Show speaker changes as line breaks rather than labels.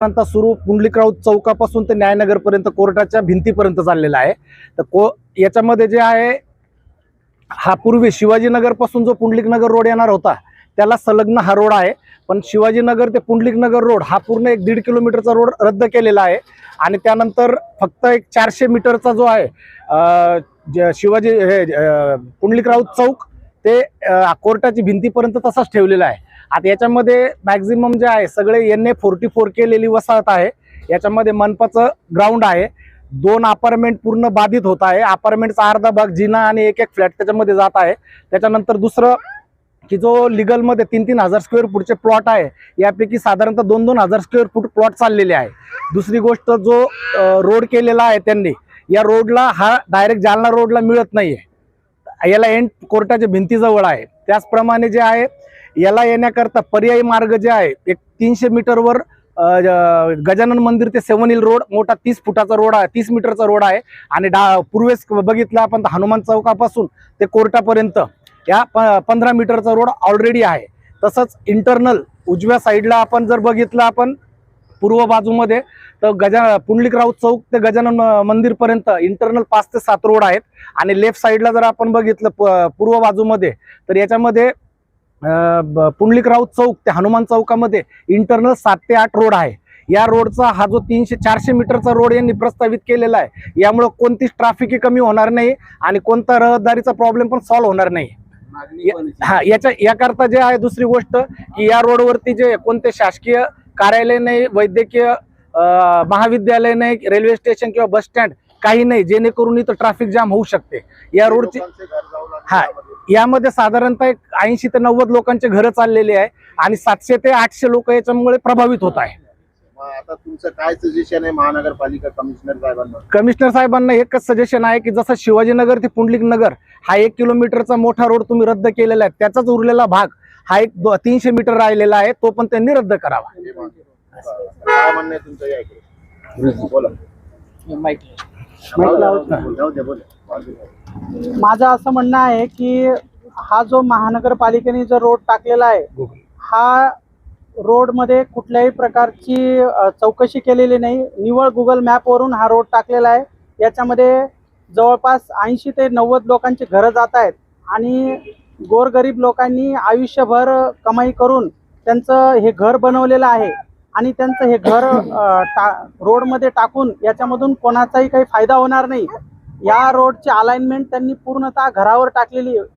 आता सुरू पुंडलिकराव चौकापासून ते न्यायनगर पर्यंत कोर्टाच्या भिंतीपर्यंत चाललेला आहे। तर याच्यामध्ये जे आहे हा पूर्वी शिवाजीनगर पासून जो पुंडलिकनगर रोड येणार होता त्याला संलग्न हा रोड आहे, पण शिवाजीनगर ते पुंडलिकनगर रोड हा पूर्ण 1.5 किलोमीटरचा रोड रद्द केलेला आहे आणि त्यानंतर फक्त एक 400 मीटरचा जो आहे शिवाजी पुंडलिकराव चौक ते कोर्टाची भिंतीपर्यंत तसाच ठेवलेला आहे। आता याच्यामध्ये मॅक्झिमम जे आहे सगळे NA44 केलेली वसाहत आहे। याच्यामध्ये मनपाचं ग्राउंड आहे, 2 अपार्टमेंट पूर्ण बाधित होत आहे। अपार्टमेंटचा अर्धा भाग जिना आणि एक फ्लॅट त्याच्यामध्ये जात आहे। त्याच्यानंतर दुसरं की जो लीगल मध्ये 3-3 हजार स्क्वेअर फूटचे प्लॉट आहे, यापैकी साधारणतः 2-2 हजार स्क्वेअर फूट प्लॉट चाललेले आहे। दुसरी गोष्ट जो रोड केलेला आहे त्यांनी, या रोडला हा डायरेक्ट जालना रोडला मिळत नाहीये, याला एंड कोर्टाच्या भिंतीजवळ आहे। त्याचप्रमाणे जे आहे याला येण्याकरता पर्यायी मार्ग जे आहे एक 300 मीटरवर गजानन मंदिर ते 7 हिल रोड मोठा 30 फुटाचा रोड आहे, 30 मीटरचा रोड आहे आणि पूर्वेस बघितलं आपण हनुमान चौकापासून ते कोर्टापर्यंत या 15 मीटरचा रोड ऑलरेडी आहे। तसंच इंटरनल उजव्या साईडला आपण जर बघितलं आपण पूर्व बाजूमध्ये तर पुंडलिकराव चौक ते गजानन मंदिर पर्यंत इंटरनल 5 ते 7 रोड आहेत आणि लेफ्ट साईडला जर आपण बघितलं पूर्व बाजूमध्ये तर याच्यामध्ये पुंडलिकराव चौक ते हनुमान चौकामध्ये इंटरनल 7 ते 8 रोड आहे। या रोडचा हा जो 300-400 मीटरचा रोड यांनी प्रस्तावित केलेला आहे, यामुळे कोणतीच ट्रॅफिक कमी होणार नाही आणि कोणता रहदारीचा प्रॉब्लेम पण सॉल्व्ह होणार नाही। याकरता जे आहे दुसरी गोष्ट की या रोडवरती जे कोणते शासकीय कार्यालय नाही, वैद्यकीय महाविद्यालय नाही, रेल्वे स्टेशन किंवा बस स्टँड काही नाही, जेणेकरून इथं ट्रॅफिक जाम होऊ शकते। या रोडची यामध्ये साधारणतः 80 ते 90 लोकांचे घर चाललेले आहे आणि 700 ते 800 लोक याच्यामुळे प्रभावित होत आहे।
आता तुमचं काय सजेशन आहे महानगरपालिका कमिशनर साहेबांना?
कमिशनर साहेबांना एकच सजेशन आहे की जसं शिवाजीनगर ते पुंडलिकनगर हा 1 किलोमीटरचा मोठा रोड तुम्ही रद्द केलेला आहे, त्याचाच उरलेला भाग हा एक 300 मीटर राहिलेला आहे, तो पण त्यांनी रद्द करावा।
काय म्हणणं आहे तुमचं याकडे? बोला।
माझं असं म्हणणं आहे की हा जो महानगरपालिकेने जो रोड टाकलेला आहे, हा रोड मध्ये कुठल्याही प्रकारची चौकशी केलेली नाही, निव्वळ गुगल मॅप वरून हा रोड टाकलेला आहे। याच्यामध्ये जवळपास 80 ते 90 लोकांची घरं जात आहेत आणि गोरगरीब लोकांनी आयुष्यभर कमाई करून त्यांचं हे घर बनवलेलं आहे आणि त्यांचं हे घर रोडमध्ये टाकून याच्यामधून कोणाचाही काही फायदा होणार नाही। या रोडची अलाइनमेंट त्यांनी पूर्णतः घरावर टाकलेली आहे।